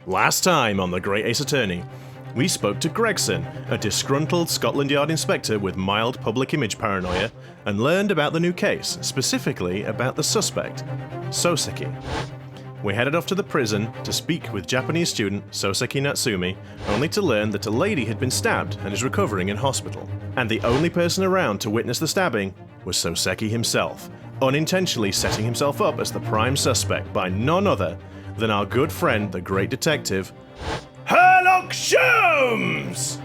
Last time on the Great Ace Attorney, we spoke to Gregson, a disgruntled Scotland Yard inspector with mild public image paranoia, and learned about the new case, specifically about the suspect, Soseki. We headed off to the prison to speak with Japanese student Soseki Natsumi, only to learn that a lady had been stabbed and is recovering in hospital. And the only person around to witness the stabbing was Soseki himself, unintentionally setting himself up as the prime suspect by none other than our good friend, the great detective, Herlock Sholmes!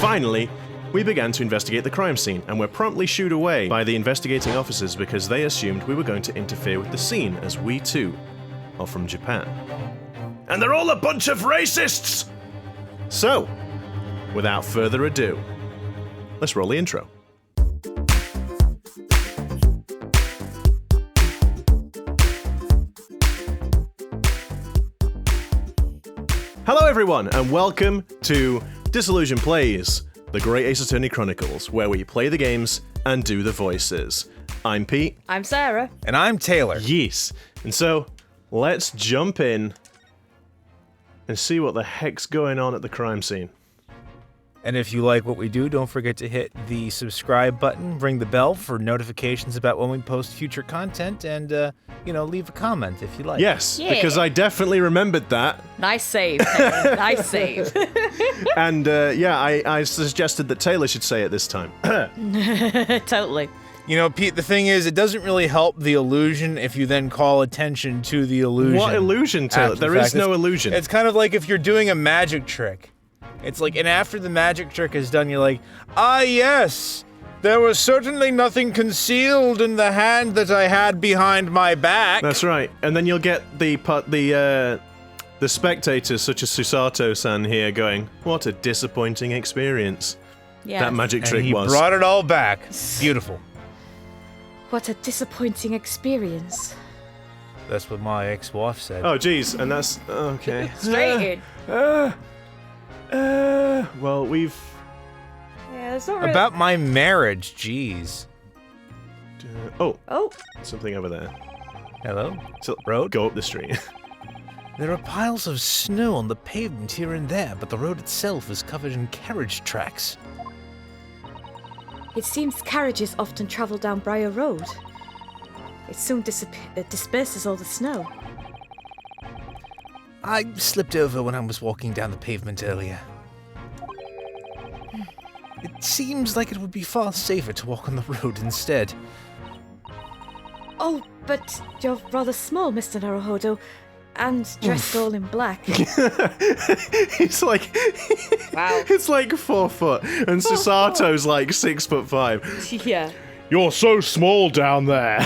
Finally, we began to investigate the crime scene and were promptly shooed away by the investigating officers because they assumed we were going to interfere with the scene, as we too are from Japan. And they're all a bunch of racists! So, without further ado, let's roll the intro. Hello everyone, and welcome to Disillusion Plays, the Great Ace Attorney Chronicles, where we play the games and do the voices. I'm Pete. I'm Sarah. And I'm Taylor. Yes. And so, let's jump in and see what the heck's going on at the crime scene. And if you like what we do, don't forget to hit the subscribe button, ring the bell for notifications about when we post future content, and, leave a comment if you like. Yes, Yeah. because I definitely remembered that. Nice save, Taylor. Nice save. And, I suggested that Taylor should say it this time. Totally. You know, Pete, the thing is, it doesn't really help the illusion if you then call attention to the illusion. What illusion, Taylor? after the There is fact. no illusion. It's kind of like if you're doing a magic trick. It's like, and after the magic trick is done, you're like, ah, yes, there was certainly nothing concealed in the hand that I had behind my back. That's right. And then you'll get the spectators, such as Susato-san here, going, what a disappointing experience. Yeah. That magic And trick he was. brought it all back. Beautiful. What a disappointing experience. That's what my ex-wife said. Oh, geez, and that's... okay. Straight in. Well, we've... Yeah, that's not really... About my marriage, jeez. Oh, Oh, something over there. Hello? So, Road? Go up the street. There are piles of snow on the pavement here and there, but the road itself is covered in carriage tracks. It seems carriages often travel down Briar Road. It soon disperses all the snow. I slipped over when I was walking down the pavement earlier. It seems like it would be far safer to walk on the road instead. Oh, but you're rather small, Mr. Naruhodo, and dressed all in black. It's like... wow. It's like 4 foot, and Susato's like 6'5". Yeah. You're so small down there.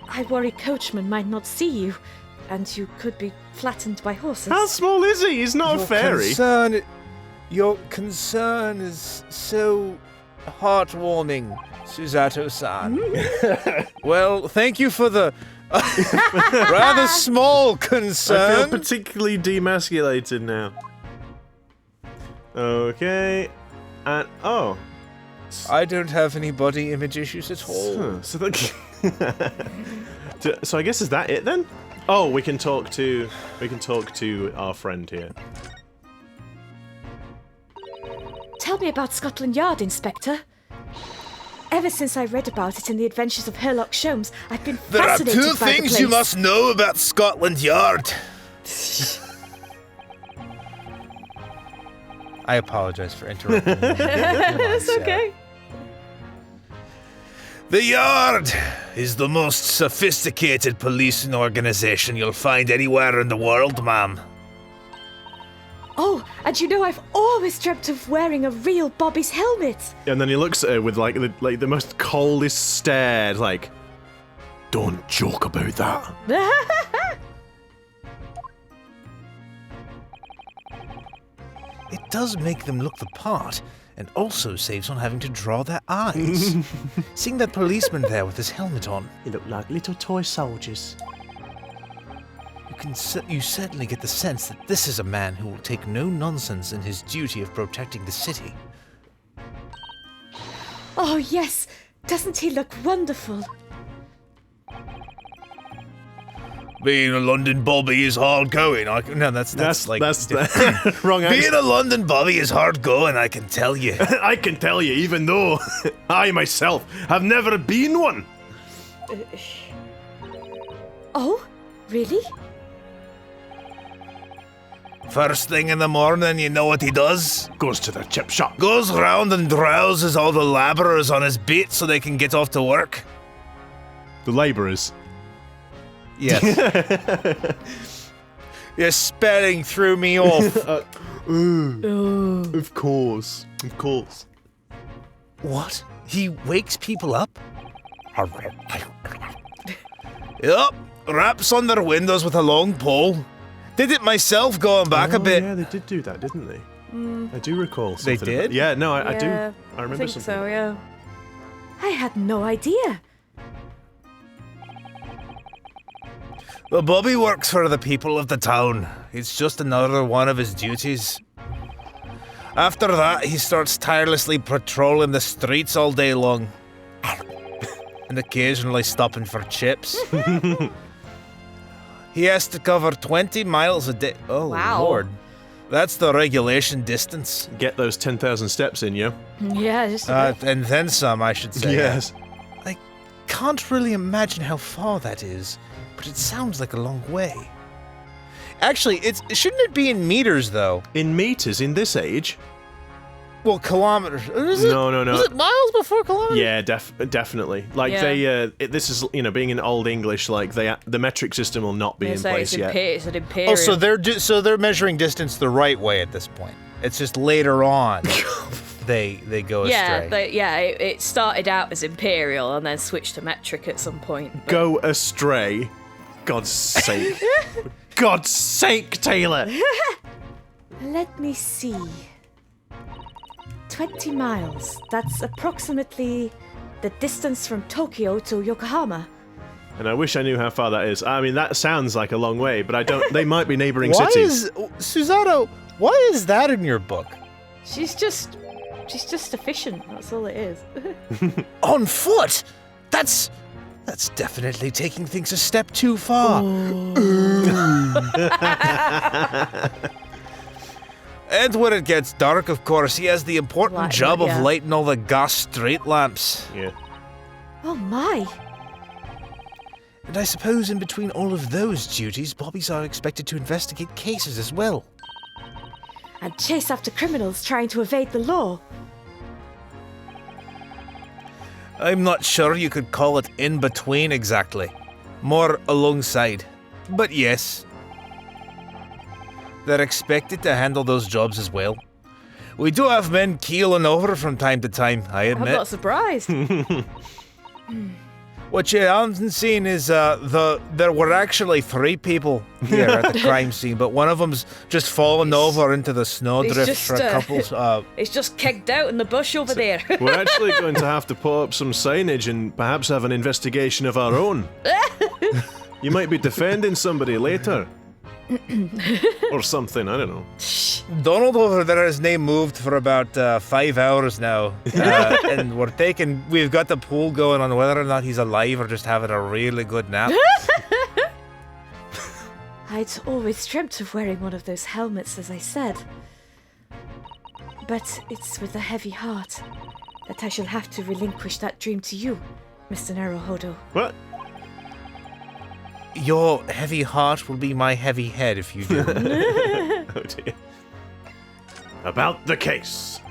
I worry coachman might not see you, and you could be flattened by horses. How small is he? He's not a fairy. Your concern is so heartwarming, Susato-san. Well, thank you for the rather small concern. I feel particularly demasculated now. Okay. And, oh. I don't have any body image issues at all. Huh, so so I guess is that it then? Oh, we can talk to our friend here. Tell me about Scotland Yard, Inspector. Ever since I read about it in the Adventures of Herlock Sholmes, I've been There are fascinated two by the things place. you must know about Scotland Yard. I apologize for interrupting. That's okay. The Yard is the most sophisticated policing organization you'll find anywhere in the world, ma'am. Oh, and you know I've always dreamt of wearing a real bobbies helmet. And then he looks at her with like the most coldest stare, like, don't joke about that. It does make them look the part, and also saves on having to draw their eyes. Seeing that policeman there with his helmet on, They look like little toy soldiers. you certainly get the sense that this is a man who will take no nonsense in his duty of protecting the city. Oh, yes. Doesn't he look wonderful? Being a London bobby is hard going. That's the wrong Being answer. a London bobby is hard going, I can tell you. I can tell you, even though I myself have never been one. Oh, really? First thing in the morning, you know what he does? Goes to the chip shop. Goes round and drowses all the labourers on his beat so they can get off to work. The labourers. Yes. Your spelling threw me off. Of course. What? He wakes people up? Yup. Raps on their windows with a long pole. Did it myself going back a bit. Yeah, they did do that, didn't they? I do recall They something. did? Yeah, no, I do. Yeah, I remember think something. so, yeah. I had no idea. The bobby works for the people of the town. It's just another one of his duties. After that, he starts tirelessly patrolling the streets all day long. And occasionally stopping for chips. He has to cover 20 miles a day. Oh, Wow. Lord. That's the regulation distance. Get those 10,000 steps in, yo. Yeah, just a bit. And then some, I should say. Yes. I can't really imagine how far that is, but it sounds like a long way. Actually, shouldn't it be in meters, though? In meters in this age? Well, kilometers. Is it? No. Was it miles before kilometers? Yeah, definitely. Like Yeah. this is being in Old English. Like the metric system will not be They in say place yet. it's an imperial. Oh, so they're measuring distance the right way at this point. It's just later on they go astray. It started out as imperial and then switched to metric at some point. but- Go astray. God's sake. God's sake, Taylor. Let me see. 20 miles. That's approximately the distance from Tokyo to Yokohama. And I wish I knew how far that is. I mean, that sounds like a long way, but I don't. They might be neighboring Why cities. is Susanna? Why is that in your book? She's just efficient. That's all it is. On foot. That's definitely taking things a step too far. And when it gets dark, of course, he has the important job of lighting all the gas street lamps. Yeah. Oh my! And I suppose in between all of those duties, bobbies are expected to investigate cases as well. And chase after criminals trying to evade the law. I'm not sure you could call it in between exactly. More alongside. But yes. They're expected to handle those jobs as well. We do have men keeling over from time to time, I I'm admit. not surprised. What you haven't seen is there were actually 3 people here at the crime scene, but one of them's just fallen over into the snowdrift just, for a couple. It's just kegged out in the bush over there. We're actually going to have to put up some signage and perhaps have an investigation of our own. You might be defending somebody later. Or something, I don't know. Donald over there, his name moved for about 5 hours now, and we've got the pool going on whether or not he's alive or just having a really good nap. I'd always dreamt of wearing one of those helmets, as I said. But it's with a heavy heart that I shall have to relinquish that dream to you, Mr. Naruhodo. What? Your heavy heart will be my heavy head if you do. Oh dear. About the case.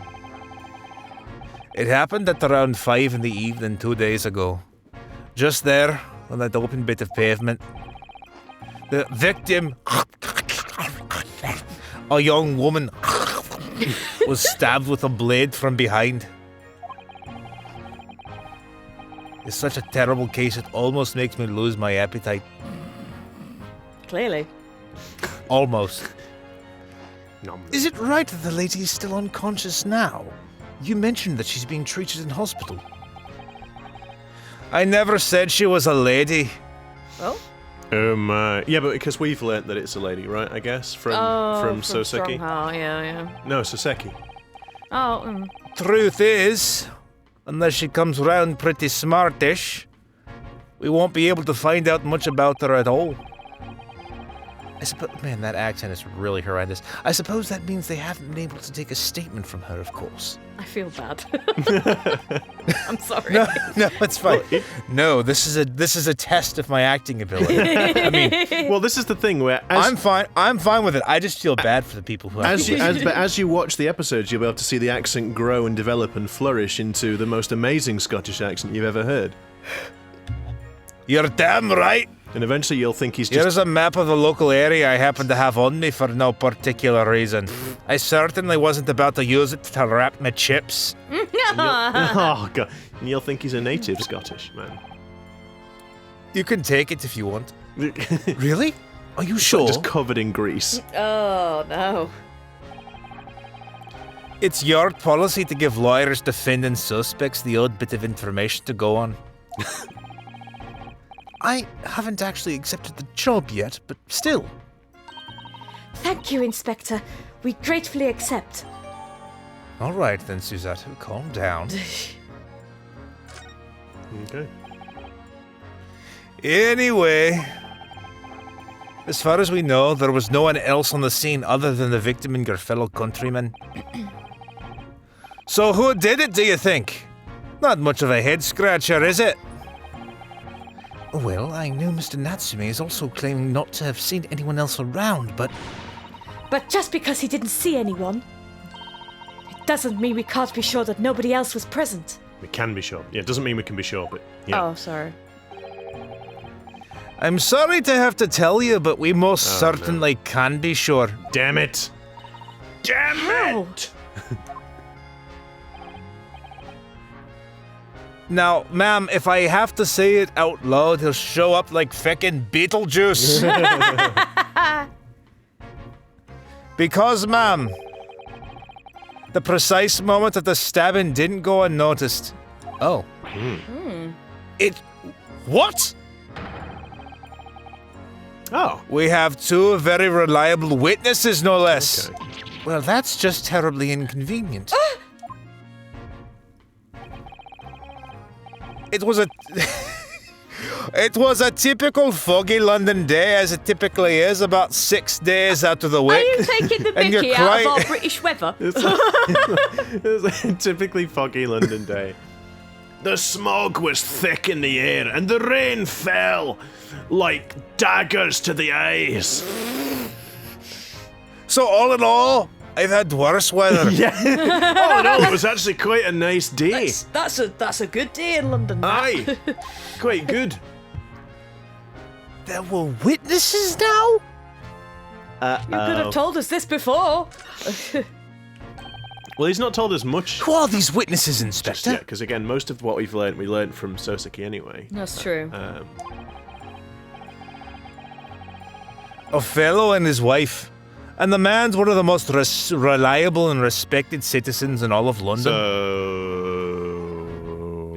It happened at around 5 in the evening 2 days ago. Just there, on that open bit of pavement. The victim, a young woman, was stabbed with a blade from behind. It's such a terrible case, it almost makes me lose my appetite. Clearly. Almost. Nom. Is it right that the lady is still unconscious now? You mentioned that she's being treated in hospital. I never said she was a lady. Well, Yeah, but because we've learnt that it's a lady, right? I guess from Soseki. Strongheart, yeah. No, Soseki. Oh, Truth is, unless she comes round pretty smartish, we won't be able to find out much about her at all. I suppose, man, that accent is really horrendous. I suppose that means they haven't been able to take a statement from her, of course. I feel bad. I'm sorry. No, it's fine. No, this is a test of my acting ability. I mean, Well, this is the thing where I'm fine with it. I just feel bad for the people who have but as you watch the episodes, you'll be able to see the accent grow and develop and flourish into the most amazing Scottish accent you've ever heard. You're damn right. And eventually you'll think he's just... Here's a map of the local area I happen to have on me for no particular reason. I certainly wasn't about to use it to wrap my chips. Oh, God. And you'll think he's a native Scottish, man. You can take it if you want. Really? Are you sure? Just covered in grease. Oh, no. It's your policy to give lawyers defending suspects the odd bit of information to go on. I haven't actually accepted the job yet, but still. Thank you, Inspector. We gratefully accept. All right then, Suzette, calm down. Okay. Anyway, as far as we know, there was no one else on the scene other than the victim and your fellow countrymen. So who did it, do you think? Not much of a head-scratcher, is it? Well, I know Mr. Natsume is also claiming not to have seen anyone else around, but... But just because he didn't see anyone, it doesn't mean we can't be sure that nobody else was present. We can be sure. Yeah, it doesn't mean we can be sure, but yeah. Oh, sorry. I'm sorry to have to tell you, but we most certainly can be sure. Damn it! Damn How? it! Now, ma'am, if I have to say it out loud, he'll show up like feckin' Beetlejuice. Because, ma'am, the precise moment of the stabbing didn't go unnoticed. Oh. It... What? Oh. We have two very reliable witnesses, no less. Okay. Well, that's just terribly inconvenient. It was a... It was a typical foggy London day, as it typically is, about 6 days out of the Are week. you taking the And you're mickey out of quite- our British weather? It was a typically foggy London day. The smog was thick in the air, and the rain fell like daggers to the eyes. So all in all, I've had worse weather. Oh no, it was actually quite a nice day. That's a good day in London. that. Aye, quite good. There were witnesses now? You could have told us this before. Well, he's not told us much Who are these witnesses, just Inspector? yet, because again, most of what we learned from Soseki anyway. That's true. Othello and his wife. And the man's one of the most reliable and respected citizens in all of London. So...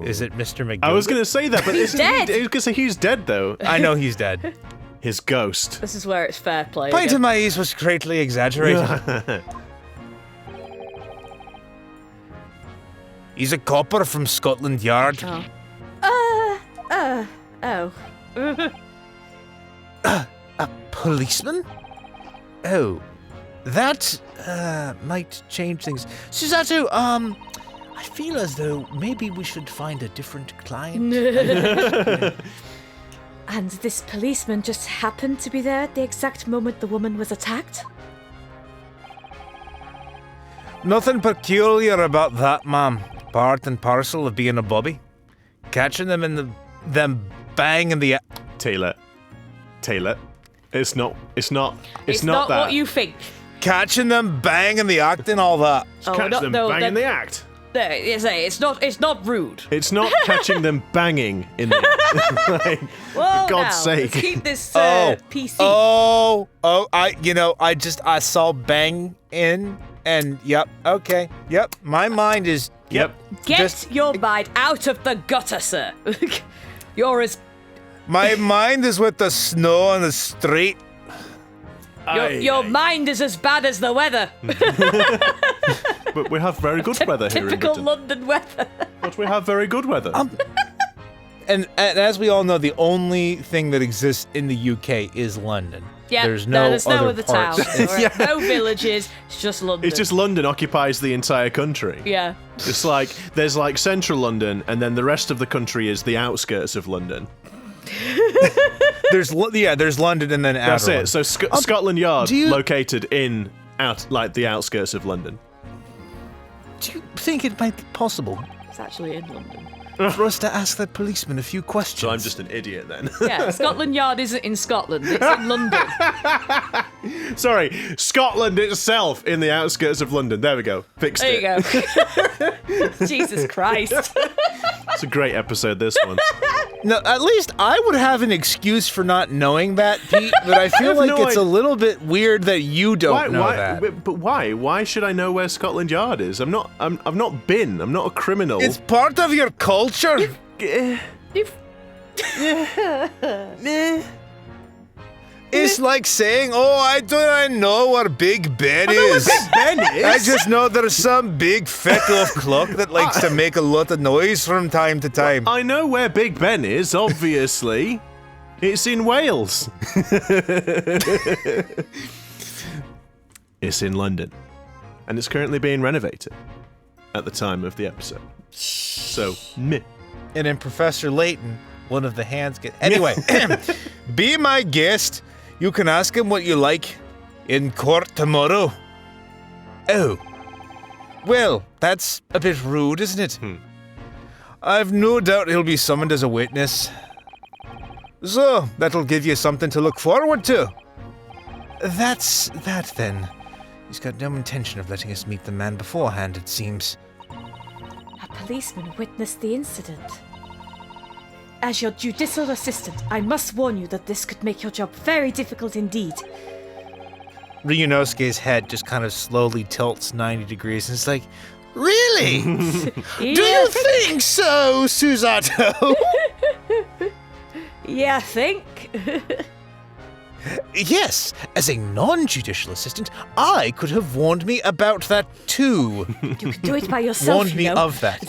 Is it Mr. McGill? I was going to say that, but He's dead. I was going to say he's dead, though. I know he's dead. His ghost. This is where it's fair play. Point again. of my ease was greatly exaggerated. He's a copper from Scotland Yard. Oh. A policeman? Oh, that might change things. Suzato, I feel as though maybe we should find a different client. And this policeman just happened to be there at the exact moment the woman was attacked? Nothing peculiar about that, ma'am. Part and parcel of being a bobby. Catching them in them bang in the... Taylor. It's not It's not not that. what you think. Catching them bang in the act and all that. Catch no, them no, banging the act. There, you say it's not rude. It's not catching them banging in the act. Like, Well, for God's now, sake. let's keep this PC. I saw bang in and yep, okay. Yep, my mind is... Yep. Get just- your mind out of the gutter, sir. You're as My mind is with the snow on the street. your mind is as bad as the weather. But we have very good weather here in Typical Britain. London weather. But we have very good weather. And as we all know, the only thing that exists in the UK is London. Yeah, There's no there's no other parts. towns. Alright, no villages. It's just London. It's just London occupies the entire country. Yeah. It's like, there's like central London, and then the rest of the country is the outskirts of London. There's London and then That's outer it. So Scotland Yard, located in the outskirts of London. Do you think it might be possible It's actually in London. for us to ask that policeman a few questions? So I'm just an idiot then. Yeah, Scotland Yard isn't in Scotland. It's in London. Sorry, Scotland itself in the outskirts of London. There we go. Fixed There it. you go. Jesus Christ. It's a great episode, this one. No, at least I would have an excuse for not knowing that, Pete, but I feel like it's a little bit weird that you don't know that. But why? Why should I know where Scotland Yard is? I've not been. I'm not a criminal. It's part of your culture. It's like saying, I don't know where Big Ben is. Big Ben is. I just know there's some big fat off clock that likes to make a lot of noise from time to time. I know where Big Ben is, obviously. It's in Wales. It's in London. And it's currently being renovated at the time of the episode. So, meh. And then Professor Layton, one of the hands gets... Anyway, be my guest. You can ask him what you like in court tomorrow. Oh. Well, that's a bit rude, isn't it? I've no doubt he'll be summoned as a witness. So, that'll give you something to look forward to. That's that, then. He's got no intention of letting us meet the man beforehand, it seems. A policeman witnessed the incident. As your judicial assistant, I must warn you that this could make your job very difficult indeed. Ryunosuke's head just kind of slowly tilts 90 degrees and it's like, really? Do you think so, Susato? Yeah, I think. Yes, as a non-judicial assistant, I could have warned me about that too. You could do it by yourself, Warned me of that.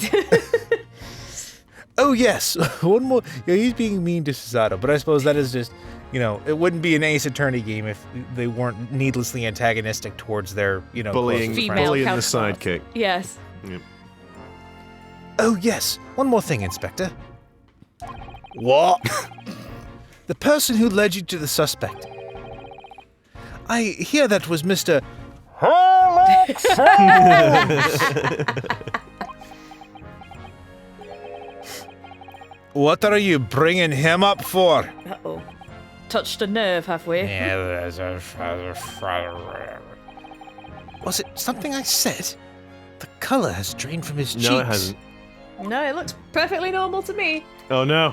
Oh, yes. One more. Yeah, he's being mean to Susato, but I suppose that is just, it wouldn't be an Ace Attorney game if they weren't needlessly antagonistic towards their, bullying the counterparts. sidekick. Yes. Yep. Oh, yes. One more thing, Inspector. What? The person who led you to the suspect. I hear that was Mr. Herlock Sholmes. What are you bringing him up for? Uh-oh. Touched a nerve, have we? Was it something I said? The colour has drained from his cheeks. No, it hasn't. No, it looks perfectly normal to me. Oh, no.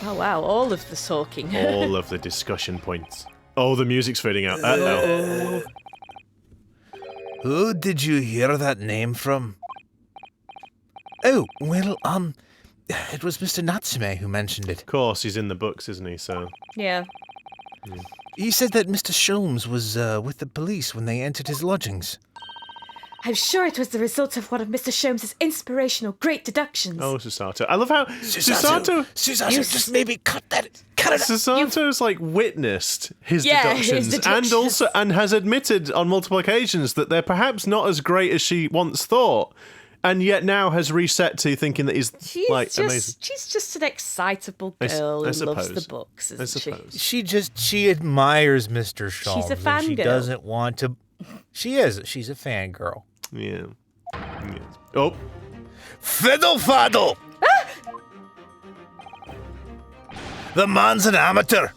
Oh, wow. All of the talking. All of the discussion points. Oh, the music's fading out. Uh-oh. Who did you hear that name from? Oh, well, it was Mr. Natsume who mentioned it. Of course, he's in the books, isn't he? So. Yeah. He said that Mr. Sholmes was with the police when they entered his lodgings. I'm sure it was the result of one of Mr. Sholmes' inspirational great deductions. Oh, Susato. I love how Susato, just maybe cut it out. Susato's like witnessed his his deductions. and has admitted on multiple occasions that they're perhaps not as great as she once thought. And yet now has reset to thinking that he's amazing. She's just an excitable girl who loves the books, isn't she? She admires Mr. Sholmes. She's a fangirl. She doesn't want to. She is. She's a fangirl. Yeah. Oh. Fiddle faddle! The man's an amateur,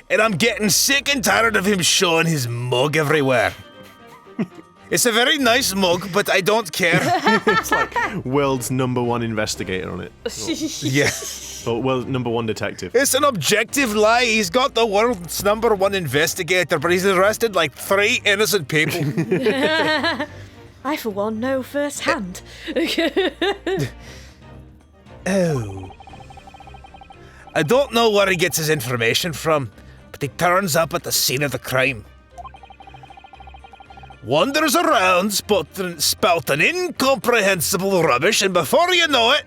and I'm getting sick and tired of him showing his mug everywhere. It's a very nice mug, but I don't care. It's like world's #1 investigator on it. Yeah. Or world's #1 detective. It's an objective lie. He's got the world's #1 investigator, but he's arrested like 3 innocent people. I, for one, know firsthand. Oh. I don't know where he gets his information from, but he turns up at the scene of the crime. Wanders around, spouting incomprehensible rubbish, and before you know it,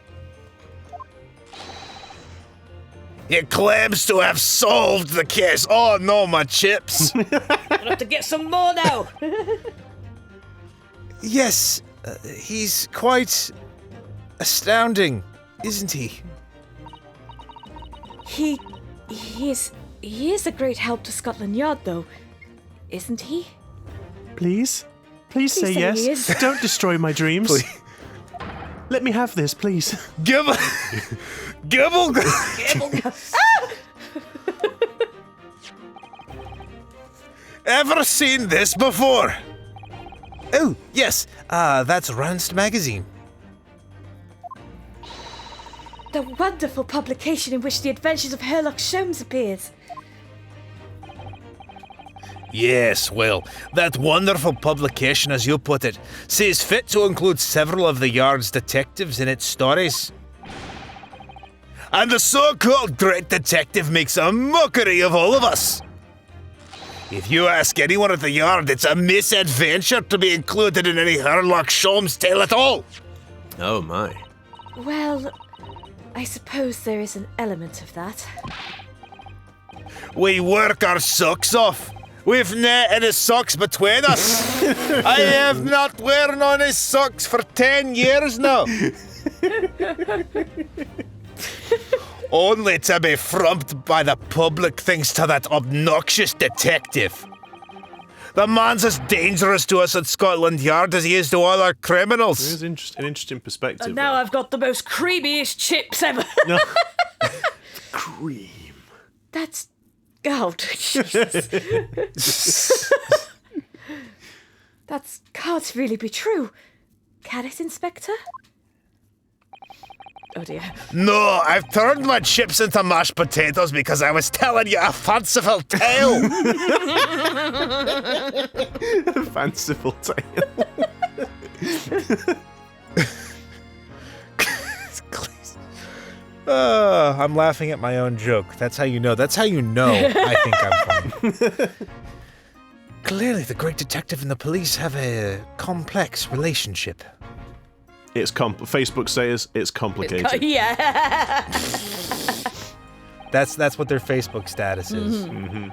He claims to have solved the case. Oh no, my chips. I'll have to get some more now. Yes, he's quite astounding, isn't he? He is a great help to Scotland Yard, though, isn't he? Please? Please say say yes. he is. Don't destroy my dreams. Please. Let me have this, please. Gibble. Gibble. Ever seen this before? Oh, yes. That's Rounst magazine. The wonderful publication in which the adventures of Herlock Sholmes appears. Yes, well, that wonderful publication, as you put it, sees fit to include several of the Yard's detectives in its stories. And the so-called Great Detective makes a mockery of all of us. If you ask anyone at the Yard, it's a misadventure to be included in any Herlock Sholmes tale at all. Oh my. Well, I suppose there is an element of that. We work our socks off. We've nae any socks between us. I have not worn any socks for 10 years now. Only to be frumped by the public thanks to that obnoxious detective. The man's as dangerous to us at Scotland Yard as he is to all our criminals. It is an interesting perspective. And now I've got the most creamiest chips ever. No. Cream. That's... Oh, Jesus. That can't really be true. Can it, Inspector? Oh dear. No, I've turned my chips into mashed potatoes because I was telling you a fanciful tale. Fanciful tale. I'm laughing at my own joke. That's how you know. That's how you know I think I'm funny. Clearly, the great detective and the police have a complex relationship. Facebook says it's complicated. Yeah. That's what their Facebook status is. Mm-hmm.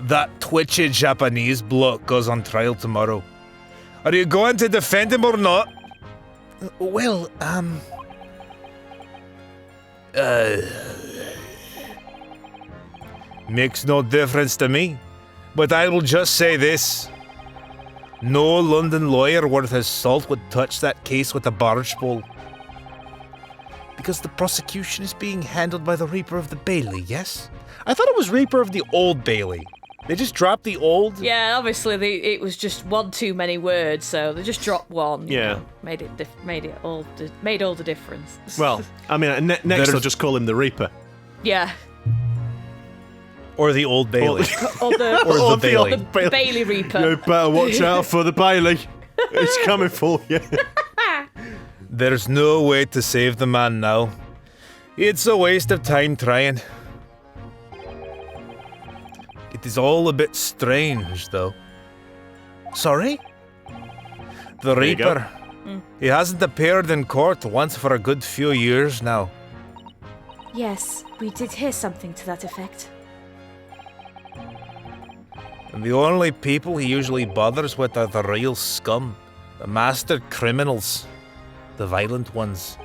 That twitchy Japanese bloke goes on trial tomorrow. Are you going to defend him or not? Well, makes no difference to me. But I will just say this. No London lawyer worth his salt would touch that case with a barge pole. Because the prosecution is being handled by the Reaper of the Bailey, yes? I thought it was Reaper of the Old Bailey. They just dropped the old? Yeah, obviously it was just one too many words, so they just dropped one. you Yeah. know, made all the difference. Well, I mean, next they'll just call him the Reaper. Yeah. Or the Old Bailey. Or the Or the Bailey. the Bailey Reaper. You better watch out for the Bailey. It's coming for you. There's no way to save the man now. It's a waste of time trying. It is all a bit strange, though. Sorry? The There you go. Reaper. He hasn't appeared in court once for a good few years now. Yes, we did hear something to that effect. And the only people he usually bothers with are the real scum. The master criminals. The violent ones.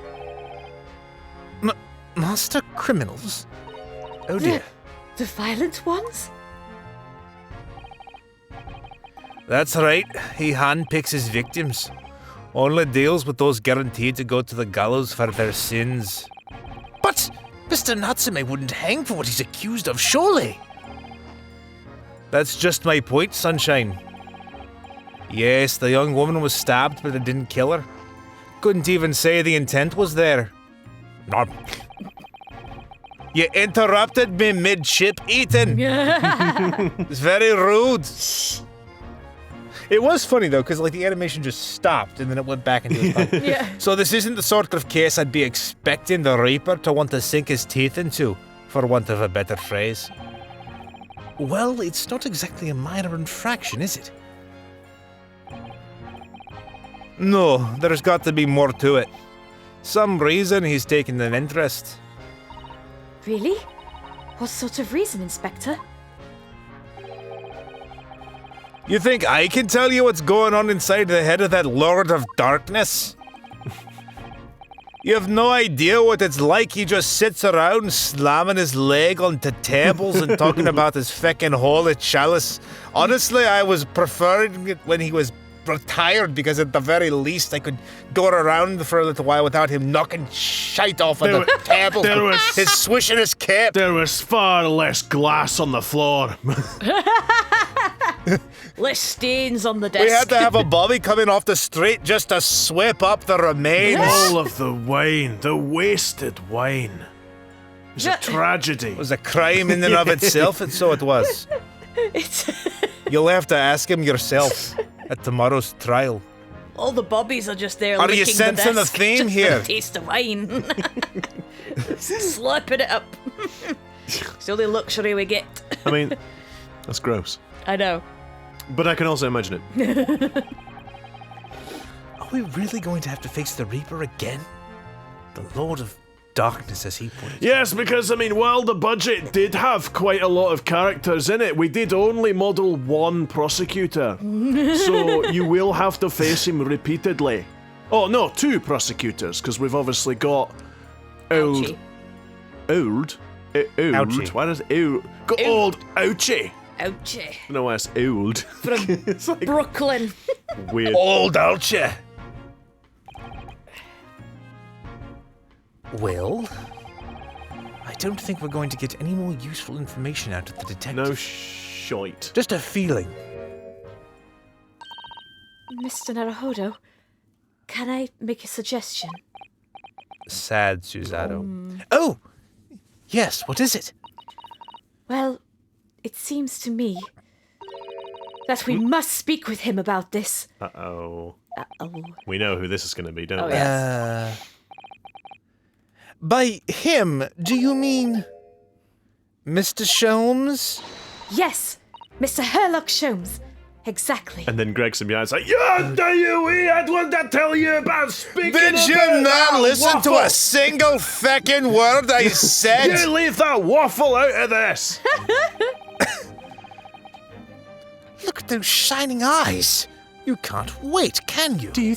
Master criminals? Oh dear. The violent ones? That's right, he handpicks his victims. Only deals with those guaranteed to go to the gallows for their sins. But Mr. Natsume wouldn't hang for what he's accused of, surely? That's just my point, Sunshine. Yes, the young woman was stabbed, but it didn't kill her. Couldn't even say the intent was there. No. You interrupted me mid-ship eating. It's very rude. It was funny though, because like the animation just stopped and then it went back into his mouth. Yeah. So this isn't the sort of case I'd be expecting the Reaper to want to sink his teeth into, for want of a better phrase. Well, it's not exactly a minor infraction, is it? No, there's got to be more to it. Some reason he's taken an interest. Really? What sort of reason, Inspector? You think I can tell you what's going on inside the head of that Lord of Darkness? You have no idea what it's like. He just sits around slamming his leg onto tables and talking about his feckin' holy chalice. Honestly, I was preferring it when he was retired, because at the very least I could go around for a little while without him knocking shite off of the table. His swishing his cape. There was far less glass on the floor. Less stains on the desk. We had to have a bobby coming off the street just to sweep up the remains. All of the wine, the wasted wine. It's a tragedy. It was a crime in and of itself, and so it was. You'll have to ask him yourself at tomorrow's trial. All the bobbies are just there. Are you licking sensing the a desk theme just here? For the taste of wine. Slurping it up. It's the only luxury we get. I mean, that's gross. I know. But I can also imagine it. Are we really going to have to face the Reaper again? The Lord of Darkness, as he put it. Yes, because, I mean, while the budget did have quite a lot of characters in it, we did only model one prosecutor. So you will have to face him repeatedly. Oh, no, two prosecutors, because we've obviously got old... Ouchie. Ouchie. Why does old... Got old Ouchie. Ouchie. I don't know why it's old. From It's like Brooklyn. weird. Old Ouchie. Well, I don't think we're going to get any more useful information out of the detective. No shite. Just a feeling. Mr. Naruhodo, can I make a suggestion? Sad Susato. Oh! Yes, what is it? Well, it seems to me that we must speak with him about this. Uh-oh. Uh-oh. We know who this is going to be, don't Oh, we? yeah. By him, do you mean Mr. Sholmes? Yes, Mr. Herlock Sholmes. Exactly. And then Gregson behind is like, yeah, do you? We had one to tell you about speaking Did you about not that listen to waffle. a single feckin' word I said? You leave that waffle out of this. Look at those shining eyes. You can't wait, can you? Do you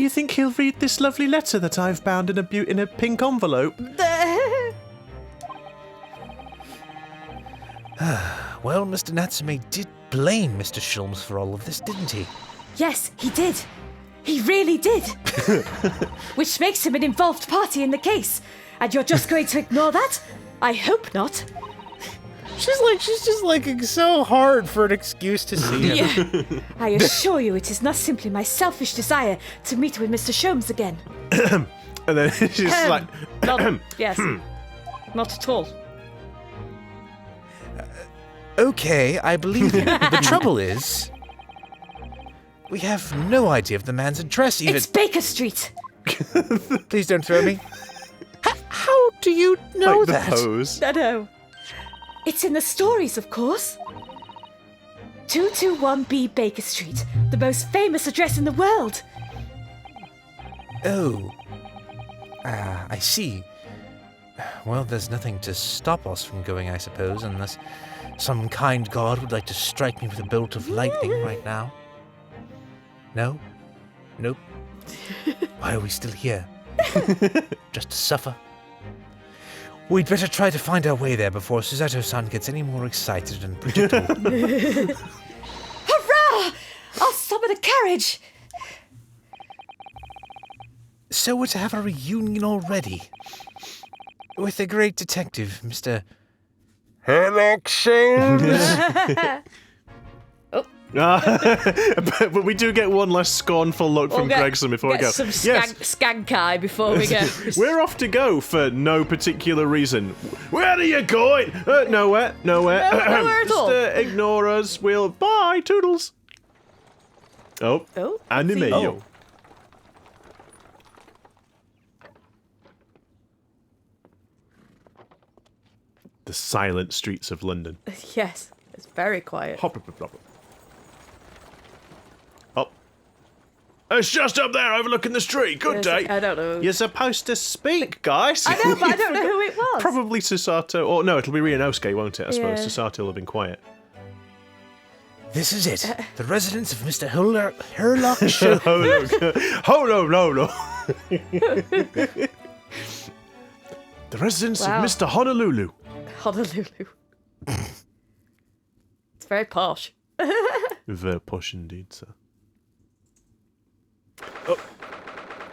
think he'll read this lovely letter that I've bound in a pink envelope? Well, Mr. Natsume did blame Mr. Sholmes for all of this, didn't he? Yes, he did. He really did. Which makes him an involved party in the case. And you're just going to ignore that? I hope not. She's just like so hard for an excuse to see him. Yeah. I assure you it is not simply my selfish desire to meet with Mr. Sholmes again. And then she's like, Yes. Not at all. Okay, I believe you. The trouble is, we have no idea of the man's address even. It's Baker Street. Please don't throw me. How do you know like the that? pose. No. It's in the stories, of course. 221B Baker Street, the most famous address in the world. Oh. I see. Well, there's nothing to stop us from going, I suppose, unless some kind god would like to strike me with a bolt of lightning right now. No? Nope. Why are we still here? Just to suffer? We'd better try to find our way there before Susato-san gets any more excited and predictable. Hurrah! I'll stop at a carriage. So we're to have a reunion already? With the great detective, Mr. Herlock Sholmes? But we do get one less scornful look from Gregson before we go. Get some Yes, skank eye before we go. we're off to go for no particular reason. Where are you going? Nowhere. Nowhere at Just all. ignore us. We'll bye, toodles. Oh, anime. Oh. The silent streets of London. Yes, it's very quiet. Hop, hop, hop, hop. Up. It's just up there overlooking the street. Good day. I don't know. You're supposed to speak, guys. I know, but I don't know who it was. Probably Susato. Or no, it'll be Ryunosuke, won't it? I suppose Yeah. Susato will have been quiet. This is it. The residence of Mr. Herlock Sholmes. Oh, no. The residence Wow. of Mr. Honolulu. Honolulu. It's very posh. Very posh indeed, sir.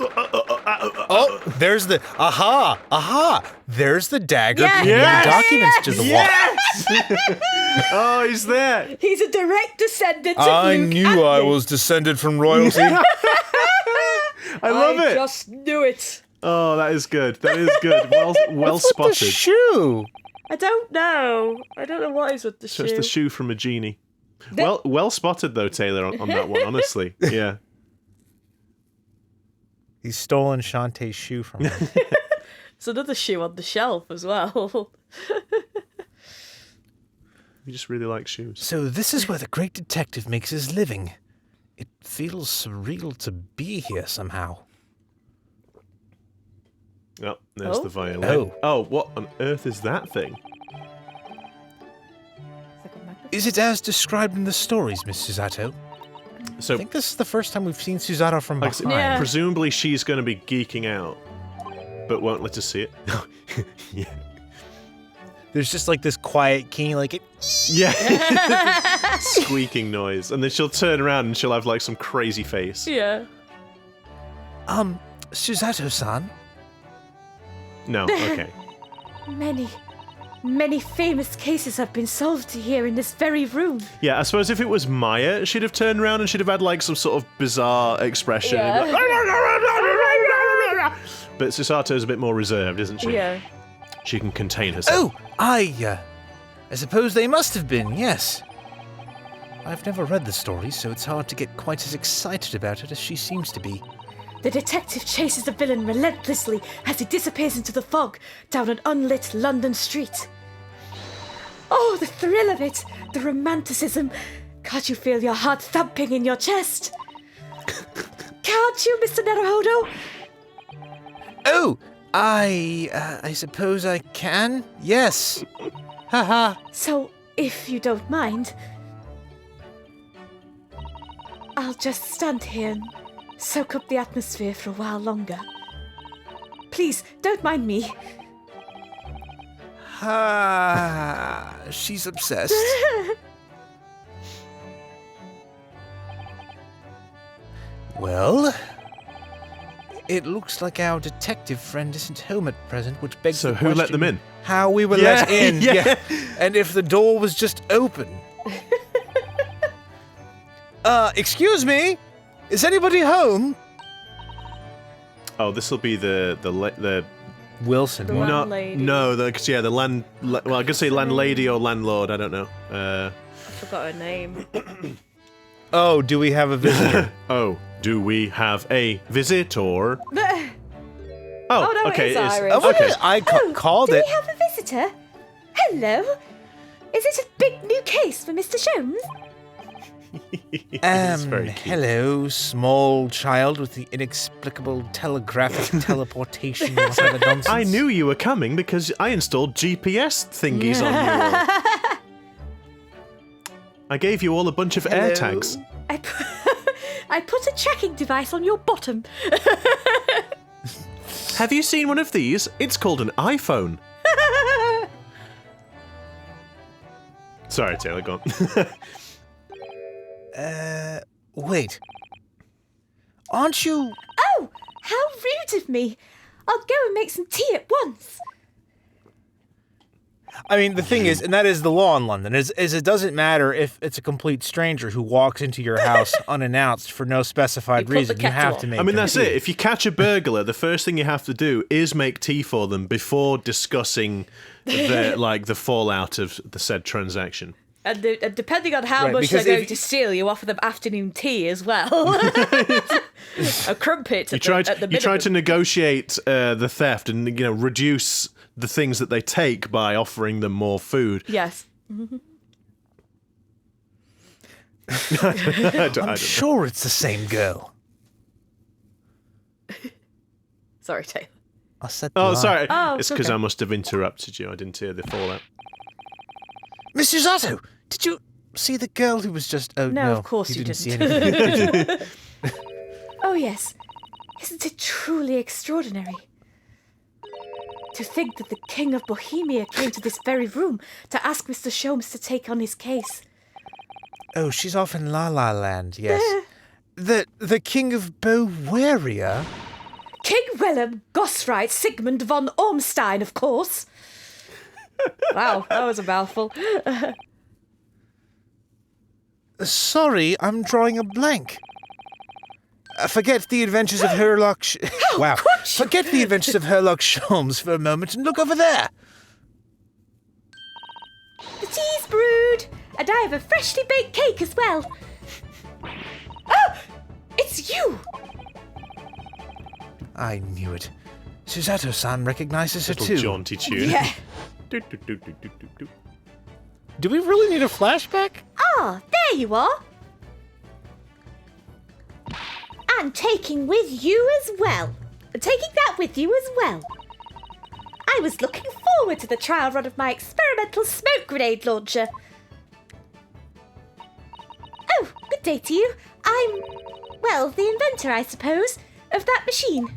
Oh, there's the aha! There's the dagger Yes! bringing the documents to the wall. Yes! Oh, he's there. He's a direct descendant of I Luke knew and I me. was descended from royalty. I love I it. just knew it. Oh, that is good. That is good. Well What's with the spotted. shoe? I don't know. I don't know what is with the So shoe. it's the shoe from a genie. Well spotted though, Taylor, on that one. Honestly, yeah. He's stolen Shantae's shoe from him. It's another shoe on the shelf as well. He just really likes shoes. So this is where the great detective makes his living. It feels surreal to be here somehow. Oh, there's Oh. the violin. Oh. Oh, what on earth is that thing? Is it as described in the stories, Miss Susato? So, I think this is the first time we've seen Susato from like I said, behind. Yeah. presumably she's going to be geeking out, but won't let us see it. Yeah. There's just like this quiet key, like it. Yeah. Squeaking noise. And then she'll turn around and she'll have like some crazy face. Yeah. Susato-san. No, okay. Many famous cases have been solved here in this very room. Yeah, I suppose if it was Maya, she'd have turned around and she'd have had like some sort of bizarre expression. Yeah. But Susato's a bit more reserved, isn't she? Yeah. She can contain herself. Oh, I suppose they must have been, yes. I've never read the story, so it's hard to get quite as excited about it as she seems to be. The detective chases the villain relentlessly as he disappears into the fog down an unlit London street. Oh, the thrill of it! The romanticism! Can't you feel your heart thumping in your chest? Can't you, Mr. Naruhodo? Oh, I suppose I can? Yes. Haha. So, if you don't mind, I'll just stand here and soak up the atmosphere for a while longer. Please, don't mind me. She's obsessed. Well, it looks like our detective friend isn't home at present, which begs So the who let question them in? How we were Yeah, let in, yeah. and if the door was just open. Excuse me? Is anybody home? Oh, this will be the Wilson. The what? landlady. no, the land. Well, I could say landlady or landlord. I don't know. I forgot her name. Oh, do we have a visitor? Oh, do we have a visitor? Oh, no, it okay. is it's- Irish. Okay. I called Do it. we have a visitor? Hello? Is it a big new case for Mr. Sholmes? It's very cute. Hello, small child with the inexplicable telegraphic teleportation whatever nonsense. I knew you were coming because I installed GPS thingies on you all. I gave you all a bunch of air tags. I put a tracking device on your bottom. Have you seen one of these? It's called an iPhone. Sorry, Taylor, go on. Wait. Aren't you... Oh, how rude of me. I'll go and make some tea at once. I mean, the thing is, and that is the law in London, is it doesn't matter if it's a complete stranger who walks into your house unannounced for no specified You put the reason. You kettle have on. to make I mean, them that's tea. it. If you catch a burglar, the first thing you have to do is make tea for them before discussing the fallout of the said transaction. And depending on how Right, much they're because going if- to steal, you offer them afternoon tea as well. A crumpet You at try the to minimum. negotiate the theft and reduce the things that they take by offering them more food. Yes. I don't know. Sure, it's the same girl. Sorry, Taylor. I said the Oh, line. sorry. Oh, it's because okay. I must have interrupted you. I didn't hear the fallout. Mrs. Otto, did you see the girl who was just... Oh, No, of course you didn't. See didn't. anything, did you? Oh, yes. Isn't it truly extraordinary? To think that the King of Bohemia came to this very room to ask Mr. Sholmes to take on his case. Oh, she's off in La La Land, yes. The King of Bohemia? King Willem Gosfried Sigmund von Ormstein, of course. Wow, that was a mouthful. Sorry, I'm drawing a blank. Forget the adventures of Herlock... Wow. Forget the adventures of Herlock Sholmes for a moment and look over there. The tea's brewed, and I have a freshly baked cake as well. Oh, it's you! I knew it. Susato-san recognizes her Little too. jaunty tune. Yeah. Do, do, do, do, do, do, do. Do we really need a flashback? Ah, there you are. And taking with you as well. Taking that with you as well. I was looking forward to the trial run of my experimental smoke grenade launcher. Oh, good day to you. I'm, well, the inventor, I suppose, of that machine.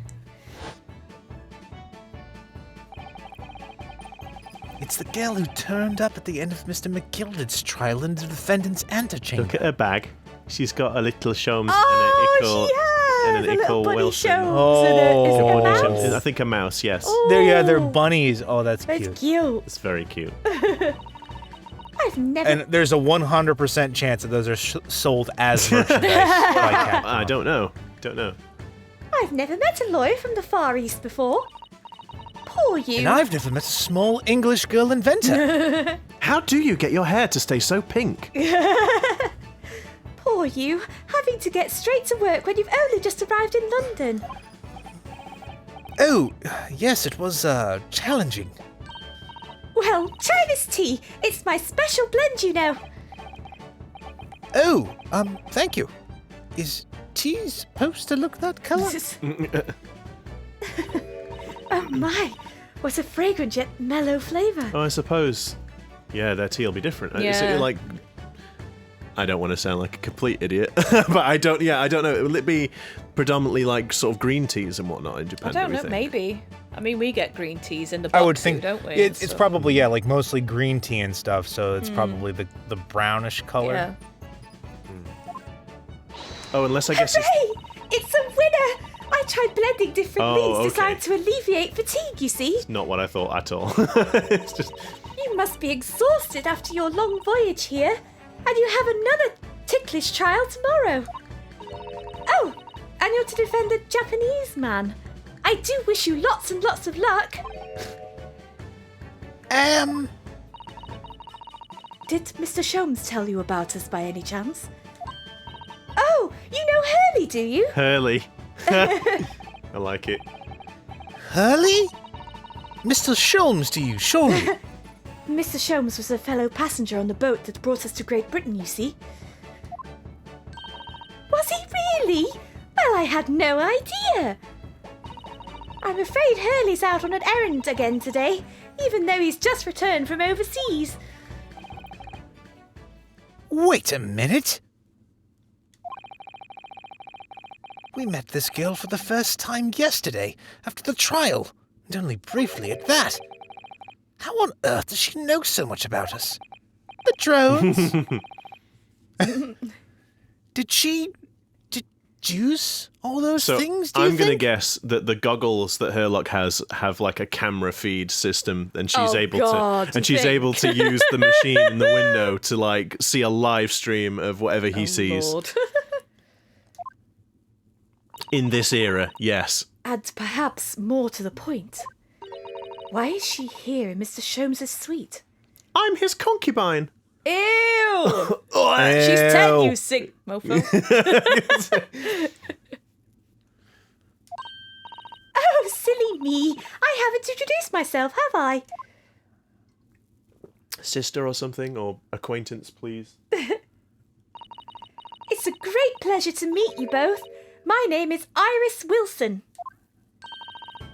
It's the girl who turned up at the end of Mr. McGilded's trial in the defendant's antechamber. Look at her bag. She's got a little Sholmes Oh, and an Ickle. she has! and an a little Ickle bunny Wilson. shows. Oh. And is it a Bunny mouse? shows. I think a mouse, yes. They're Oh, bunnies. Oh, that's That's cute. cute. It's very cute. I've never... And there's a 100% chance that those are sold as merchandise by Capcom. I don't know. Don't know. I've never met a lawyer from the Far East before. Poor you. And I've never met a small English girl inventor. How do you get your hair to stay so pink? Poor you, having to get straight to work when you've only just arrived in London. Oh, yes, it was challenging. Well, try this tea. It's my special blend, you know. Oh, thank you. Is tea supposed to look that color? Oh my, what a fragrant yet mellow flavour. Oh, I suppose. Yeah, their tea will be different. Is Yeah. it like? I don't want to sound like a complete idiot, but I don't know. Will it be predominantly like sort of green teas and whatnot in Japan? I don't do we know, think? maybe. I mean, we get green teas in the box, I would think don't we? it's So- probably, yeah, like mostly green tea and stuff, so it's probably the brownish color. Yeah. Oh, unless I guess it's. Hooray! It's a winner! I tried blending different Oh, leaves okay. designed to alleviate fatigue, you see. Not what I thought at all. It's just. You must be exhausted after your long voyage here. And you have another ticklish trial tomorrow. Oh, and you're to defend a Japanese man. I do wish you lots and lots of luck. Did Mr. Sholmes tell you about us by any chance? Oh, you know Hurley, do you? Hurley. I like it. Hurley? Mr. Sholmes to you, surely. Mr. Sholmes was a fellow passenger on the boat that brought us to Great Britain, you see. Was he really? Well, I had no idea. I'm afraid Hurley's out on an errand again today, even though he's just returned from overseas. Wait a minute. We met this girl for the first time yesterday, after the trial, and only briefly at that. How on earth does she know so much about us? The drones? Did she deduce all those So things, do you I'm gonna think? guess that the goggles that Herlock has have like a camera feed system, and she's Oh, able God, to, to and she's think. able to use the machine in the window to like see a live stream of whatever he sees Lord. in this era. Yes. And perhaps more to the point, why is she here in Mr. Sholmes' suite? I'm his concubine. Ew! She's 10, you sick mofo. Oh, silly me. I haven't introduced myself, have I? Sister or something, or acquaintance, please. It's a great pleasure to meet you both. My name is Iris Wilson.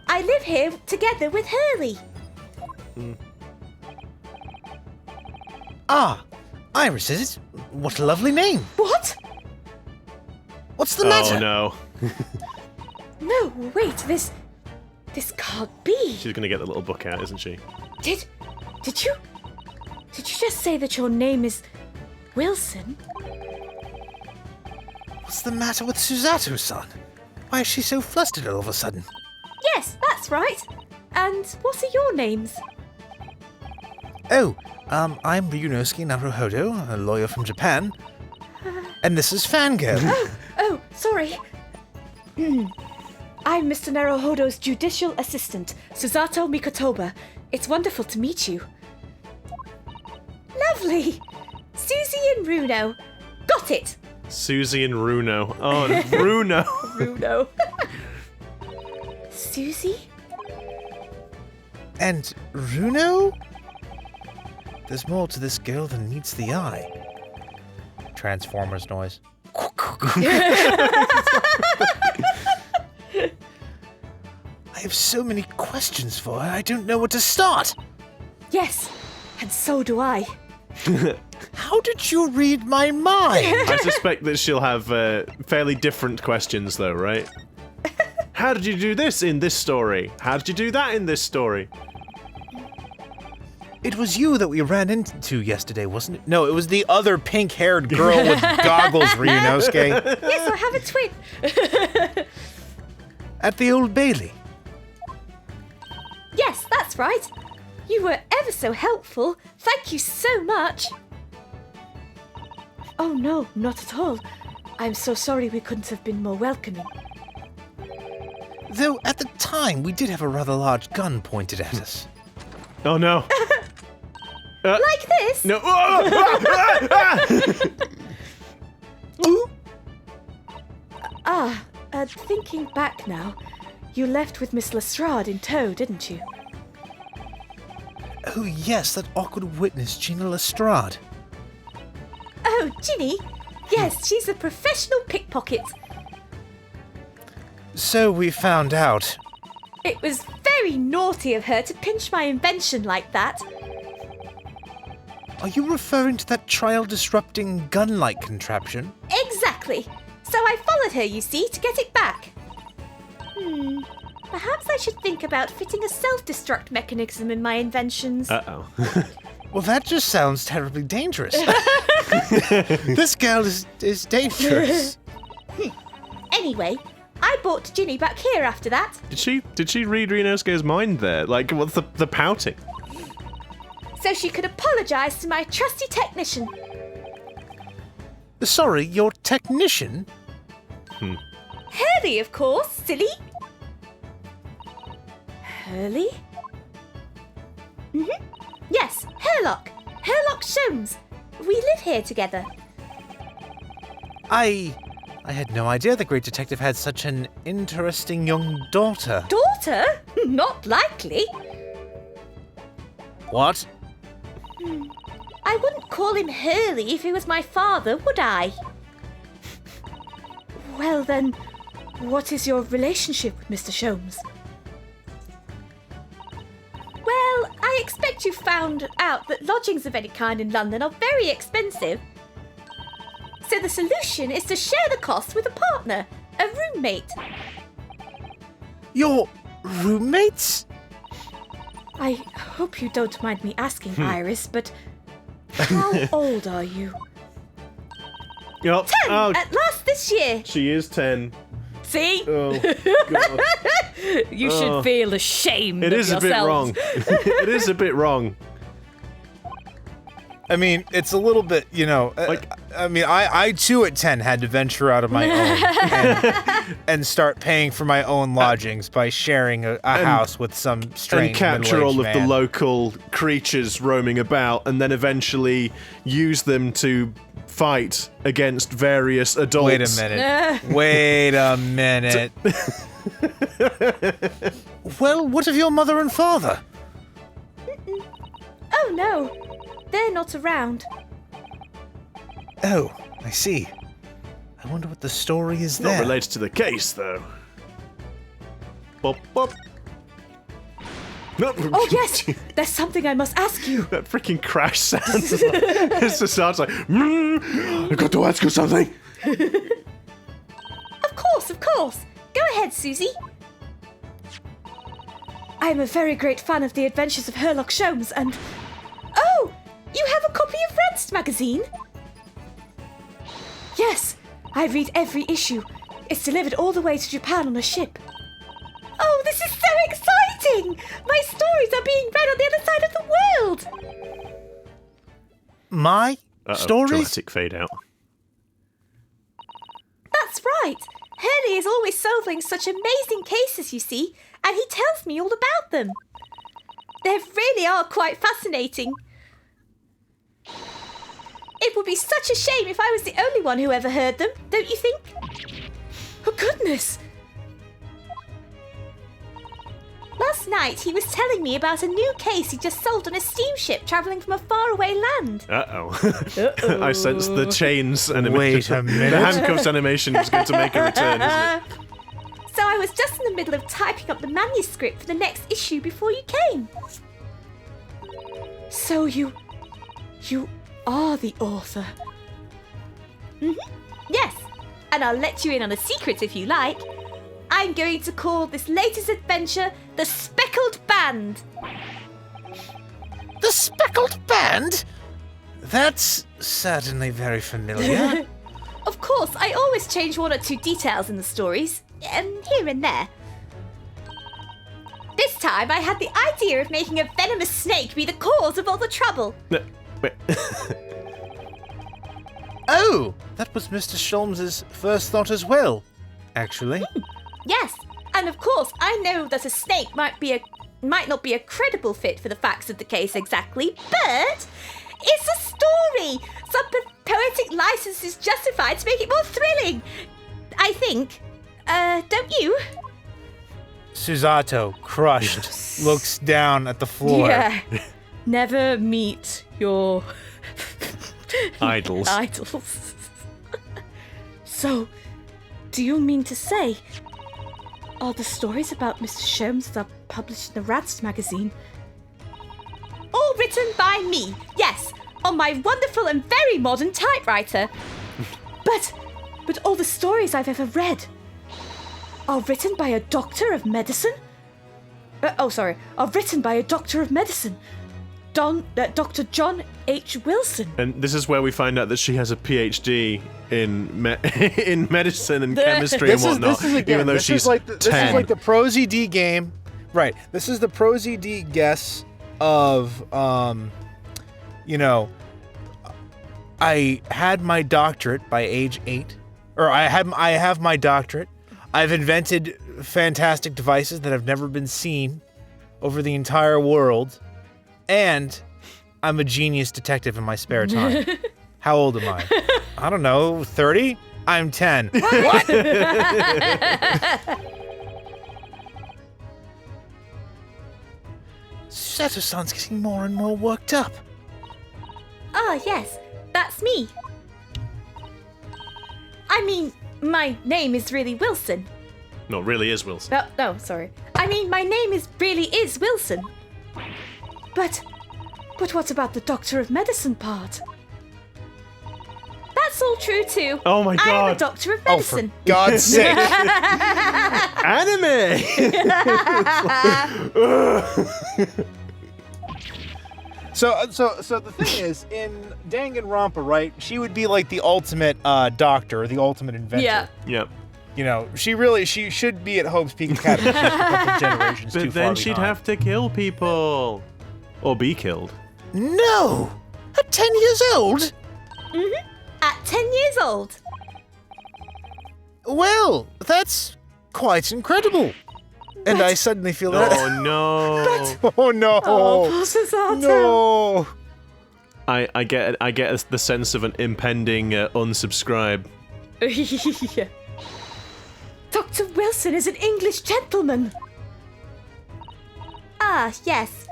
I live here together with Hurley. Ah, Iris, is it? What a lovely name. What? What's the matter? Oh no. No, wait, this can't be. She's gonna get the little book out, isn't she? Did you just say that your name is Wilson? What's the matter with Susato-san? Why is she so flustered all of a sudden? Yes, that's right. And what are your names? Oh, I'm Ryunosuke Naruhodo, a lawyer from Japan. And this is Fangirl. Oh, sorry. I'm Mr. Naruhodo's judicial assistant, Susato Mikotoba. It's wonderful to meet you. Lovely! Susie and Runo. Got it! Susie and Runo. Oh, Runo. Runo. Susie? And Runo? There's more to this girl than meets the eye. Transformers noise. I have so many questions for her, I don't know where to start. Yes, and so do I. How did you read my mind? I suspect that she'll have fairly different questions, though, right? How did you do this in this story? How did you do that in this story? It was you that we ran into yesterday, wasn't it? No, it was the other pink-haired girl with goggles, Ryunosuke. Yes, I have a twin. At the Old Bailey. Yes, that's right. You were ever so helpful. Thank you so much. Oh no, not at all. I'm so sorry we couldn't have been more welcoming. Though, at the time, we did have a rather large gun pointed at us. Oh no. Like this? No. Thinking back now, you left with Miss Lestrade in tow, didn't you? Oh yes, that awkward witness, Gina Lestrade. Oh, Ginny? Yes, she's a professional pickpocket. So we found out. It was very naughty of her to pinch my invention like that. Are you referring to that trial-disrupting gun-like contraption? Exactly. So I followed her, you see, to get it back. Perhaps I should think about fitting a self-destruct mechanism in my inventions. Uh-oh. Well, that just sounds terribly dangerous. This girl is dangerous. Anyway, I brought Ginny back here after that. Did she read Ryunosuke's mind there? Like, what's the pouting? So she could apologise to my trusty technician. Sorry, your technician? Hurley, of course, silly. Hurley? Yes, Herlock Sholmes. We live here together. I had no idea the great detective had such an interesting young daughter. Daughter? Not likely. What? I wouldn't call him Hurley if he was my father, would I? Well then, what is your relationship with Mr. Sholmes? Well, I expect you found out that lodgings of any kind in London are very expensive. So the solution is to share the cost with a partner, a roommate. Your roommates? I hope you don't mind me asking, Iris, but how old are you? Oh, 10 oh, at last this year. she is 10. See? Oh, God. You should feel ashamed It of is a bit wrong. yourselves. It is a bit wrong. I it's a little bit, I too at 10 had to venture out of my own and start paying for my own lodgings by sharing a house with some strange And capture all of middle-aged the man. local creatures roaming about, and then eventually use them to fight against various adults. Wait a minute. Wait a minute. Well, what of your mother and father? Oh no, they're not around. Oh, I see. I wonder what the story is Not there. related to the case, though. Bop, bop. Oh, yes! There's something I must ask you. That freaking crash sound. It just sounds like, I got to ask you something. Of course. Go ahead, Susie. I'm a very great fan of the adventures of Herlock Sholmes and... Oh! You have a copy of Rand's magazine? Yes, I read every issue. It's delivered all the way to Japan on a ship. Oh, this is so exciting! My stories are being read on the other side of the world! My stories? Dramatic fade out. That's right. Hurley is always solving such amazing cases, you see, and he tells me all about them. They really are quite fascinating. It would be such a shame if I was the only one who ever heard them, don't you think? Oh, goodness! Last night, he was telling me about a new case he just solved on a steamship travelling from a faraway land. Uh-oh. I sense the chains animation. Wait a minute. The handcuffs animation is going to make a return, isn't it? So I was just in the middle of typing up the manuscript for the next issue before you came. So you are the author? Yes, and I'll let you in on a secret if you like. I'm going to call this latest adventure The Speckled Band. The Speckled Band? That's certainly very familiar. Of course, I always change one or two details in the stories, here and there. This time I had the idea of making a venomous snake be the cause of all the trouble. No, wait. Oh, that was Mr. Sholmes' first thought as well, actually. Yes, and of course I know that a snake might not be a credible fit for the facts of the case exactly, but it's a story. Some poetic license is justified to make it more thrilling. I think. Don't you? Susato, crushed, looks down at the floor. Yeah. Never meet your Idols. idols. So, do you mean to say, are the stories about Mr. Sholmes that are published in the Rats magazine all written by me? Yes, on my wonderful and very modern typewriter. But all the stories I've ever read are written by a doctor of medicine? Are written by a doctor of medicine. Dr. John H. Wilson. And this is where we find out that she has a PhD in in medicine and chemistry and whatnot. Even though she's 10. This is like the Pro ZD game. Right. This is the Pro ZD guess of, I had my doctorate by age 8. Or I have my doctorate. I've invented fantastic devices that have never been seen over the entire world. And I'm a genius detective in my spare time. How old am I? I don't know, 30? I'm 10. What? Susato-san's getting more and more worked up. Ah, yes, that's me. I mean, my name is really Wilson. No, it really is Wilson. No, sorry. I mean, my name really is Wilson. But what about the Doctor of Medicine part? That's all true too. Oh my God. I'm a Doctor of Medicine. For God's sake. Anime! So the thing is, in Danganronpa, right, she would be like the ultimate doctor, or the ultimate inventor. Yeah. Yep. You know, she should be at Hope's Peak Academy. She's a couple generations too But then far she'd behind. have to kill people. Or be killed. No! At 10 years old? At 10 years old. Well, that's quite incredible. And I suddenly feel that. Oh no. Oh no! Oh, poor Susato. No! I get the sense of an impending unsubscribe. Yeah. Dr. Wilson is an English gentleman. Ah, yes.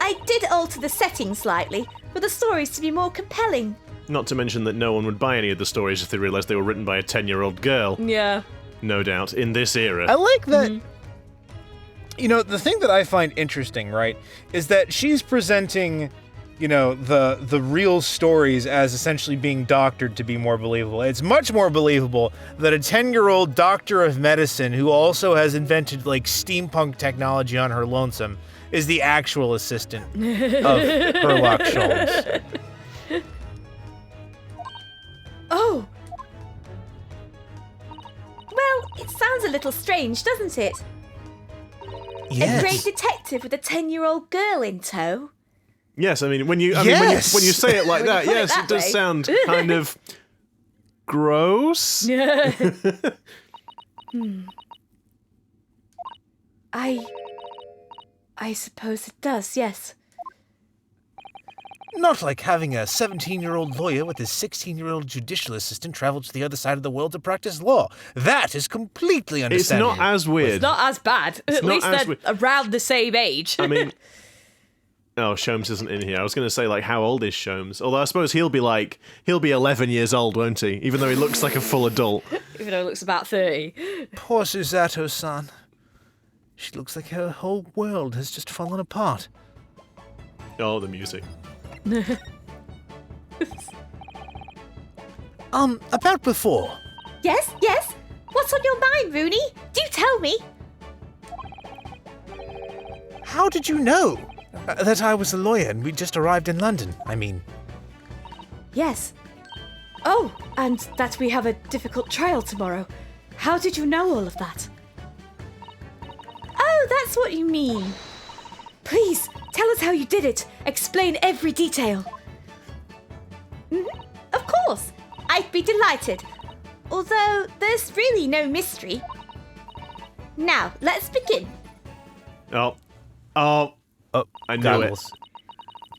I did alter the setting slightly for the stories to be more compelling. Not to mention that no one would buy any of the stories if they realised they were written by a 10-year-old girl. Yeah. No doubt, in this era. I like that. The thing that I find interesting, right, is that she's presenting, the real stories as essentially being doctored to be more believable. It's much more believable that a 10-year-old doctor of medicine who also has invented, steampunk technology on her lonesome is the actual assistant of Herlock Sholmes. Oh! Well, it sounds a little strange, doesn't it? Yes. A great detective with a 10-year-old girl in tow? Yes, I mean, when you Yes! when you say it like When you that, put it yes, that it does way. sound kind of gross. I suppose it does, yes. Not like having a 17-year-old lawyer with his 16-year-old judicial assistant travel to the other side of the world to practice law. That is completely It's understandable. not as weird. It's not as bad. At not least as they're we- around the same age. I mean, oh, Sholmes isn't in here. I was going to say, how old is Sholmes? Although I suppose he'll be 11 years old, won't he? Even though he looks like a full adult. Even though it looks about 30. Poor Susato-san. She looks like her whole world has just fallen apart. Oh, the music. About before. Yes, yes? What's on your mind, Rooney? Do tell me. How did you know that I was a lawyer and we just arrived in London? I mean, Yes. Oh, and that we have a difficult trial tomorrow. How did you know all of that? Oh, that's what you mean. Please, tell us how you did it. Explain every detail. Of course. I'd be delighted. Although, there's really no mystery. Now, let's begin. Oh, I knew goggles.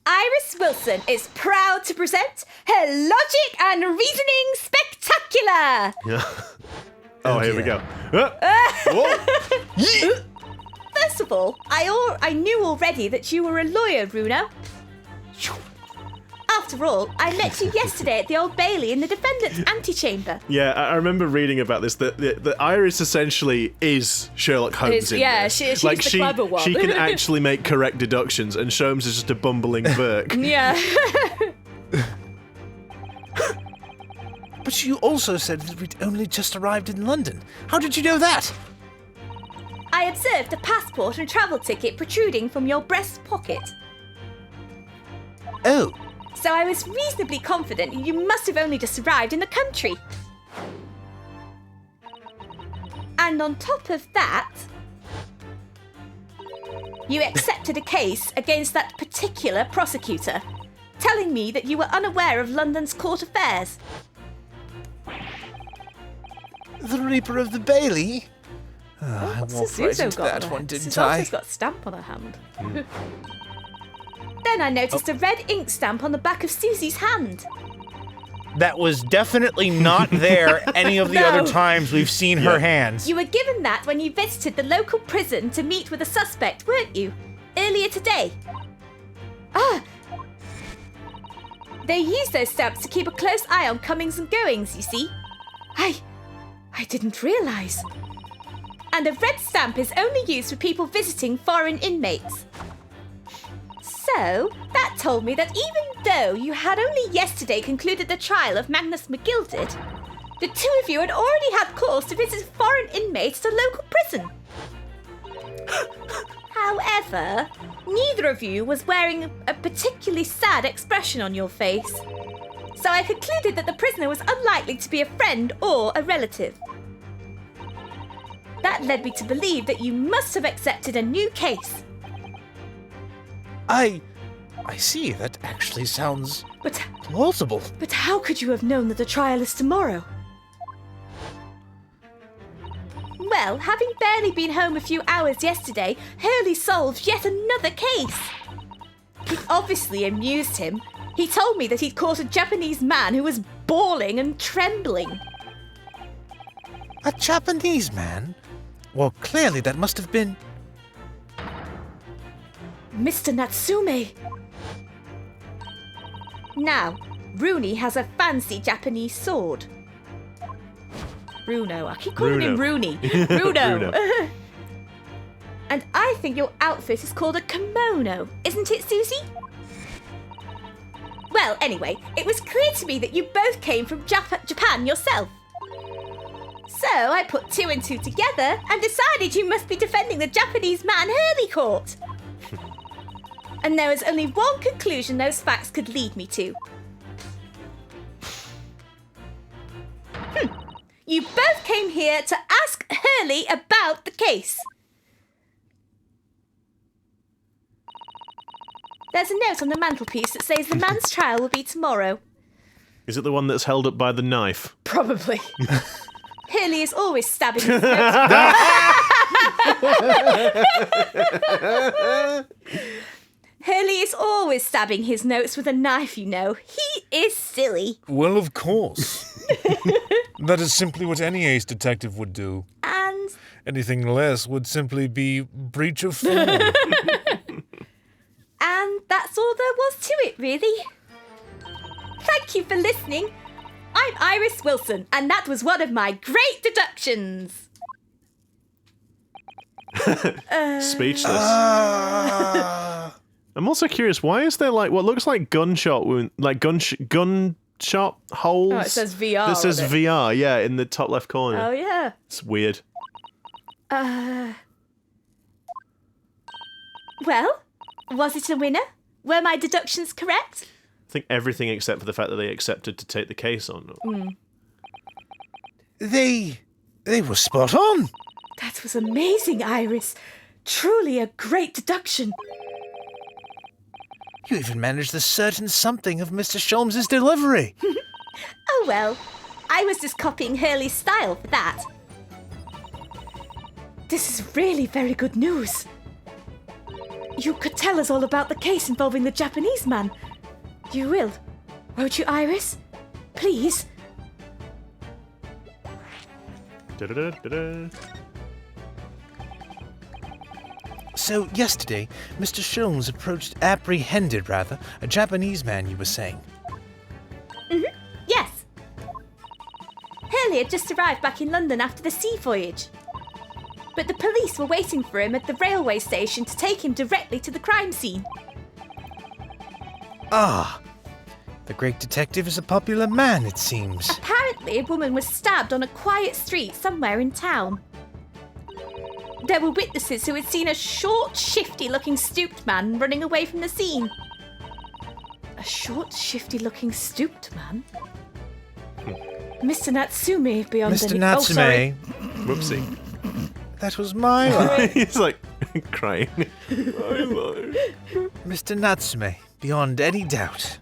Iris Wilson is proud to present her Logic and Reasoning Spectacular. it. Yeah. Oh, here we go. Whoa. First of all, I knew already that you were a lawyer, Bruno. After all, I met you yesterday at the Old Bailey in the defendant's antechamber. Yeah, I remember reading about this. That Iris essentially is Sherlock Holmes. Yeah, this. she's the clever one. She can actually make correct deductions, and Sholmes is just a bumbling Burke. Yeah. But you also said that we'd only just arrived in London. How did you know that? I observed a passport and travel ticket protruding from your breast pocket. Oh, So I was reasonably confident you must have only just arrived in the country. And on top of that, you accepted a case against that particular prosecutor, telling me that you were unaware of London's court affairs. the Reaper of the Bailey? I What's walked right Suzuko into got that on one, her? didn't Suzuko's I? got a stamp on her hand. Then I noticed a red ink stamp on the back of Susie's hand. That was definitely not there any of the No. other times we've seen her hands. You were given that when you visited the local prison to meet with a suspect, weren't you? Earlier today. Ah! They use those stamps to keep a close eye on comings and goings, you see. I didn't realise. And a red stamp is only used for people visiting foreign inmates. So, that told me that even though you had only yesterday concluded the trial of Magnus McGilded, the two of you had already had cause to visit foreign inmates at a local prison. However, neither of you was wearing a particularly sad expression on your face. So I concluded that the prisoner was unlikely to be a friend or a relative. That led me to believe that you must have accepted a new case. I see. That actually sounds But plausible. how could you have known that the trial is tomorrow? Well, having barely been home a few hours yesterday, Hurley solved yet another case. It obviously amused him. He told me that he'd caught a Japanese man who was bawling and trembling. A Japanese man? Well, clearly that must have been... Mr. Natsume! Now, Rooney has a fancy Japanese sword. Bruno, I keep calling him Bruno. Rooney. Bruno. Bruno. And I think your outfit is called a kimono, isn't it, Susie? Well, anyway, it was clear to me that you both came from Japan yourself. So I put 2 and 2 together and decided you must be defending the Japanese man Hurley caught. And there was only one conclusion those facts could lead me to. You both came here to ask Hurley about the case. There's a note on the mantelpiece that says the man's trial will be tomorrow. Is it the one that's held up by the knife? Probably. Hurley is always stabbing his notes. Hurley is always stabbing his notes with a knife, you know. He is silly. Well, of course. That is simply what any ace detective would do. And Anything less would simply be breach of form. And that's all there was to it, really. Thank you for listening. I'm Iris Wilson, and that was one of my great deductions. Speechless. I'm also curious, why is there like what looks like gunshot wound, like gunshot holes? Oh, it says VR. This says VR, yeah, in the top left corner. Oh, yeah. It's weird. Well, was it a winner? Were my deductions correct? I think everything except for the fact that they accepted to take the case on. They were spot on. That was amazing, Iris. Truly a great deduction. You even managed the certain something of Mr. Sholmes' delivery. Oh well, I was just copying Hurley's style for that. This is really very good news. You could tell us all about the case involving the Japanese man. You will, won't you, Iris? Please? Da-da-da-da-da. So, yesterday, Mr. Sholmes apprehended a Japanese man, you were saying. Yes. Hurley had just arrived back in London after the sea voyage. But the police were waiting for him at the railway station to take him directly to the crime scene. Ah, the great detective is a popular man, it seems. Apparently, a woman was stabbed on a quiet street somewhere in town. There were witnesses who had seen a short, shifty-looking stooped man running away from the scene. A short, shifty-looking stooped man? Mr. Natsume beyond Mr. any... Natsume, Oh, sorry. Whoopsie. that was my line. He's like crying. Mr. Natsume, beyond any doubt.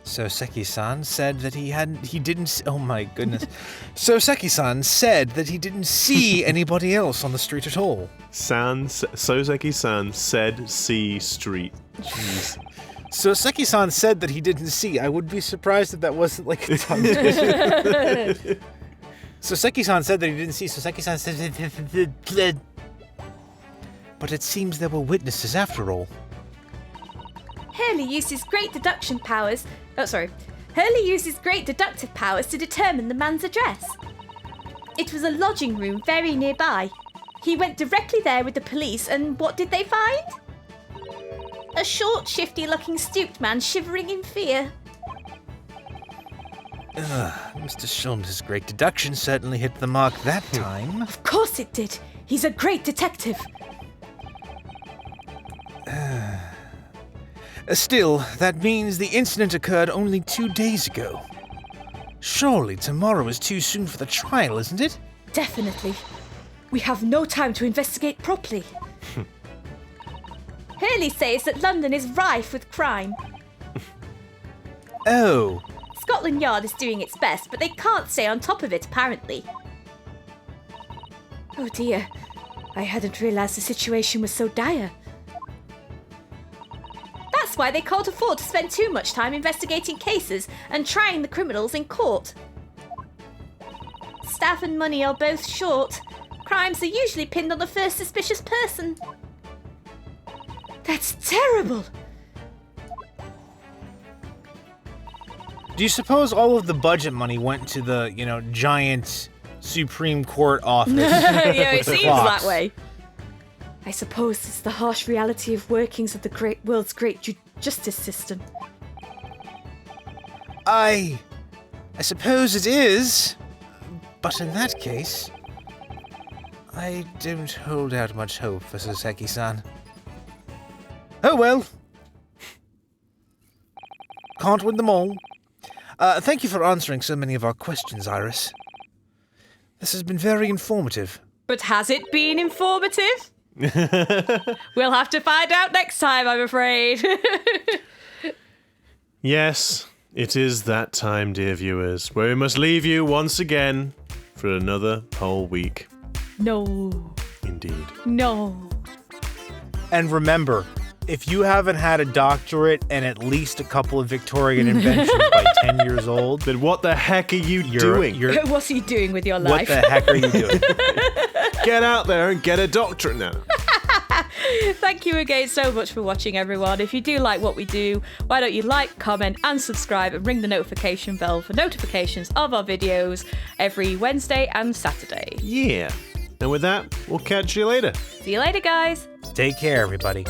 So Seki-san said that he didn't. Oh my goodness. So Seki-san said that he didn't see anybody else on the street at all. Soseki-san said C Street. Jeez. So Seki-san said that he didn't see. I would be surprised if that wasn't like a tongue twister. So Seki-san said that he didn't see. So Seki-san said. But it seems there were witnesses after all. Hurley used his great deduction powers. Hurley used his great deductive powers to determine the man's address. It was a lodging room very nearby. He went directly there with the police, and what did they find? A short, shifty-looking stooped man shivering in fear. Mr. Sholmes' great deduction certainly hit the mark that time. Of course it did. He's a great detective. Still, that means the incident occurred only 2 days ago. Surely tomorrow is too soon for the trial, isn't it? Definitely. We have no time to investigate properly. Hurley says that London is rife with crime. Oh. Scotland Yard is doing its best, but they can't stay on top of it, apparently. Oh dear. I hadn't realized the situation was so dire. That's why they can't afford to spend too much time investigating cases and trying the criminals in court. Staff and money are both short. Crimes are usually pinned on the first suspicious person. That's terrible. Do you suppose all of the budget money went to the, giant Supreme Court office? Yeah, it with the seems clocks? that way. I suppose it's the harsh reality of workings of the world's great justice system. I suppose it is. But in that case, I don't hold out much hope for Soseki-san. Oh well. Can't win them all. Thank you for answering so many of our questions, Iris. This has been very informative. But has it been informative? We'll have to find out next time, I'm afraid. Yes, it is that time, dear viewers, where we must leave you once again for another whole week. No. Indeed. No. And remember, if you haven't had a doctorate and at least a couple of Victorian inventions by 10 years old, Then what the heck are you doing? What's he doing with your what life? the heck are you doing? Get out there and get a doctorate now. Thank you again so much for watching, everyone. If you do like what we do, why don't you like, comment, and subscribe, and ring the notification bell for notifications of our videos every Wednesday and Saturday. Yeah. And with that, we'll catch you later. See you later, guys. Take care, everybody.